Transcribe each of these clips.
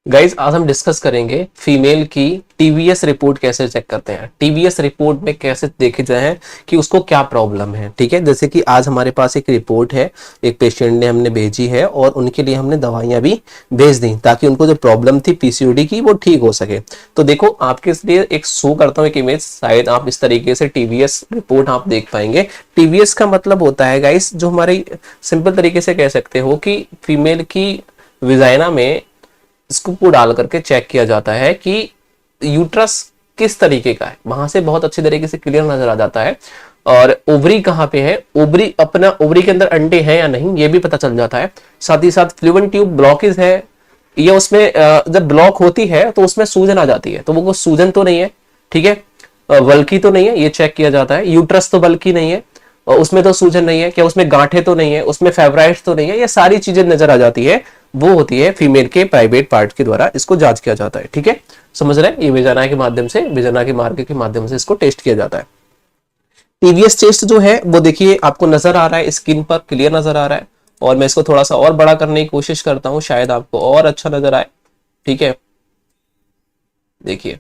Guys आज हम discuss करेंगे फीमेल की टीवीएस रिपोर्ट कैसे चेक करते हैं। टीवीएस रिपोर्ट में कैसे देखे जाए कि उसको क्या प्रॉब्लम है। ठीक है, जैसे कि आज हमारे पास एक रिपोर्ट है, एक पेशेंट ने हमने भेजी है और उनके लिए हमने दवाइयां भी भेज दी ताकि उनको जो प्रॉब्लम थी पीसीओडी की वो ठीक हो सके। तो देखो आपके लिए एक शो करता हूँ एक इमेज, शायद आप इस तरीके से टीवीएस रिपोर्ट आप देख पाएंगे। टीवीएस का मतलब होता है गाइस, जो हमारी सिंपल तरीके से कह सकते हो कि फीमेल की विजाइना में स्कूप को डाल करके चेक किया जाता है कि यूट्रस किस तरीके का है, वहां से बहुत अच्छे तरीके से क्लियर नजर आ जाता है। और ओवरी कहाँ पे है, ओवरी अपना ओवरी के अंदर अंडे हैं या नहीं ये भी पता चल जाता है। साथ ही साथ फ्लूवेंट ट्यूब ब्लॉकेज है या उसमें जब ब्लॉक होती है तो उसमें सूजन आ जाती है, तो वो सूजन तो नहीं है, ठीक है, बल्कि तो नहीं है, ये चेक किया जाता है। यूट्रस तो बल्कि नहीं है और उसमें तो सूजन नहीं है, क्या उसमें गांठे तो नहीं है, उसमें फेब्राइड्स तो नहीं है, ये सारी चीजें नजर आ जाती है। वो होती है फीमेल के प्राइवेट पार्ट के द्वारा इसको जांच किया जाता है। ठीक है, समझ रहे हैं, ये विजाना के माध्यम से, विजाना के मार्ग के माध्यम से इसको टेस्ट किया जाता है। टीवीएस टेस्ट जो है वो देखिए आपको नजर आ रहा है, स्क्रीन पर क्लियर नजर आ रहा है और मैं इसको थोड़ा सा और बड़ा करने की कोशिश करता हूं, शायद आपको और अच्छा नजर आए। ठीक है, देखिए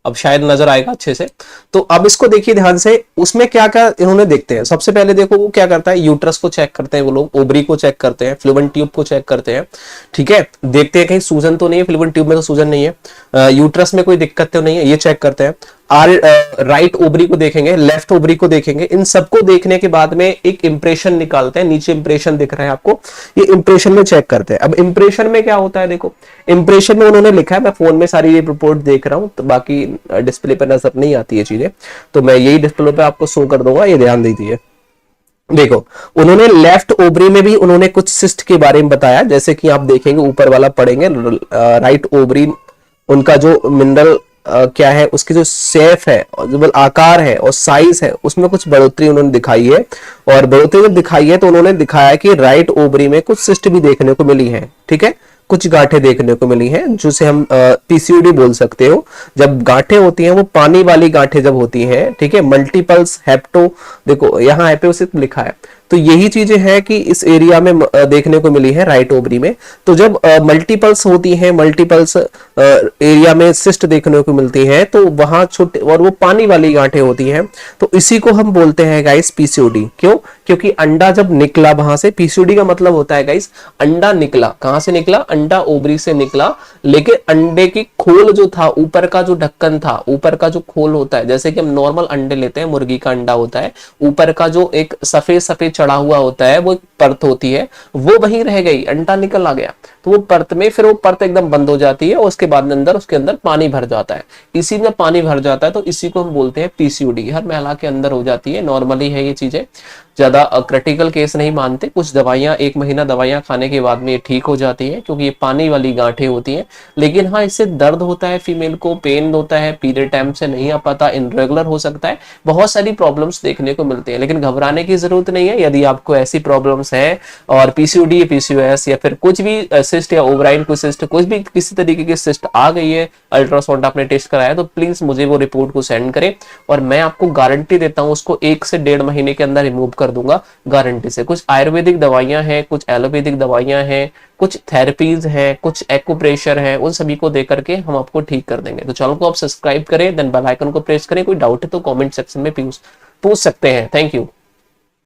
अब शायद नजर आएगा अच्छे से। तो अब इसको देखिए ध्यान से, उसमें क्या क्या इन्होंने देखते हैं। सबसे पहले देखो वो क्या करता है, यूट्रस को चेक करते हैं वो लोग, ओवरी को चेक करते हैं, फ्लूवेंट ट्यूब को चेक करते हैं। ठीक है, देखते हैं कहीं सूजन तो नहीं है, फ्लूवेंट ट्यूब में तो सूजन नहीं है, यूट्रस में कोई दिक्कत तो नहीं है, ये चेक करते हैं। राइट ओवरी को देखेंगे, लेफ्ट ओवरी को देखेंगे। इन सबको देखने के बाद में एक इंप्रेशन निकालते हैं, नीचे इंप्रेशन दिख रहा है आपको, ये इंप्रेशन में चेक करते हैं। अब इंप्रेशन में क्या होता है, देखो इंप्रेशन में उन्होंने लिखा है, मैं फोन में सारी ये रिपोर्ट देख रहा हूं तो बाकी डिस्प्ले पर नजर नहीं आती है चीजें, तो मैं यही डिस्प्ले पे आपको शो कर दूंगा, ये ध्यान दीजिए। देखो उन्होंने लेफ्ट ओवरी में भी उन्होंने कुछ सिस्ट के बारे में बताया, जैसे कि आप देखेंगे ऊपर वाला पढ़ेंगे, राइट ओवरी उनका जो मिनरल क्या है, उसकी जो शेप है और जो आकार है और साइज है उसमें कुछ बढ़ोतरी उन्होंने दिखाई है। और बढ़ोतरी जब दिखाई है तो उन्होंने दिखाया कि राइट ओवरी में कुछ सिस्ट भी देखने को मिली है। ठीक है, कुछ गांठें देखने को मिली हैं जिसे हम पीसीओडी बोल सकते हो। जब गांठें होती हैं वो पानी वाली गांठें जब होती हैं, ठीक है, मल्टीपल्स हेप्टो, देखो यहाँ हेपेसिस लिखा है, तो यही चीजें हैं कि इस एरिया में देखने को मिली है राइट ओवरी में। तो जब मल्टीपल्स होती हैं, मल्टीपल्स एरिया में सिस्ट देखने को मिलती है तो वहां छोटे और वो पानी वाली गांठें होती हैं, तो इसी को हम बोलते हैं गाइस पीसीओडी। क्यों? क्योंकि अंडा जब निकला वहां से, पीसीओडी का मतलब होता है गाइस अंडा निकला, कहां से निकला, अंडा ओवरी से निकला, लेकिन अंडे की खोल जो था, ऊपर का जो ढक्कन था, ऊपर का जो खोल होता है, जैसे कि हम नॉर्मल अंडे लेते हैं, मुर्गी का अंडा होता है, ऊपर का जो एक सफेद सफेद चढ़ा हुआ होता है वो परत होती है, वो वहीं रह गई, अंडा निकल आ गया, तो वो परत में फिर वो परत एकदम बंद हो जाती है और उसके बाद अंदर उसके अंदर पानी भर जाता है। इसी में पानी भर जाता है तो इसी को हम बोलते हैं पीसीओडी। हर महिला के अंदर हो जाती है, नॉर्मली है ये चीजें, ज्यादा क्रिटिकल केस नहीं मानते। कुछ दवाइयां, 1 महीना दवाइयां खाने के बाद में ये ठीक हो जाती है क्योंकि ये पानी वाली गांठें होती हैं। लेकिन हाँ, इससे दर्द होता है, फीमेल को पेन होता है, पीरियड टाइम से नहीं आ पाता, इनरेगुलर हो सकता है, बहुत सारी प्रॉब्लम्स देखने को मिलती है। लेकिन घबराने की जरूरत नहीं है। यदि आपको ऐसी प्रॉब्लम्स है और पीसीओडी या पीसीओएस या फिर कुछ भी सिस्ट या ओवराइन कोई सिस्ट, कुछ भी किसी तरीके की सिस्ट आ गई है, अल्ट्रासाउंड आपने टेस्ट कराया, तो प्लीज मुझे वो रिपोर्ट को सेंड करें और मैं आपको गारंटी देता हूं उसको 1 से 1.5 महीने के अंदर रिमूव कर दूंगा गारंटी से। कुछ आयुर्वेदिक दवाइयां हैं, कुछ एलोपैथिक दवाइयां हैं, कुछ थेरेपीज हैं, कुछ एक्यूप्रेशर है, उन सभी को देकर के हम आपको ठीक कर देंगे। तो चैनल को आप सब्सक्राइब करें, देन बेल आइकन को प्रेस करें। कोई डाउट है तो कमेंट सेक्शन में पूछ सकते हैं। Thank you.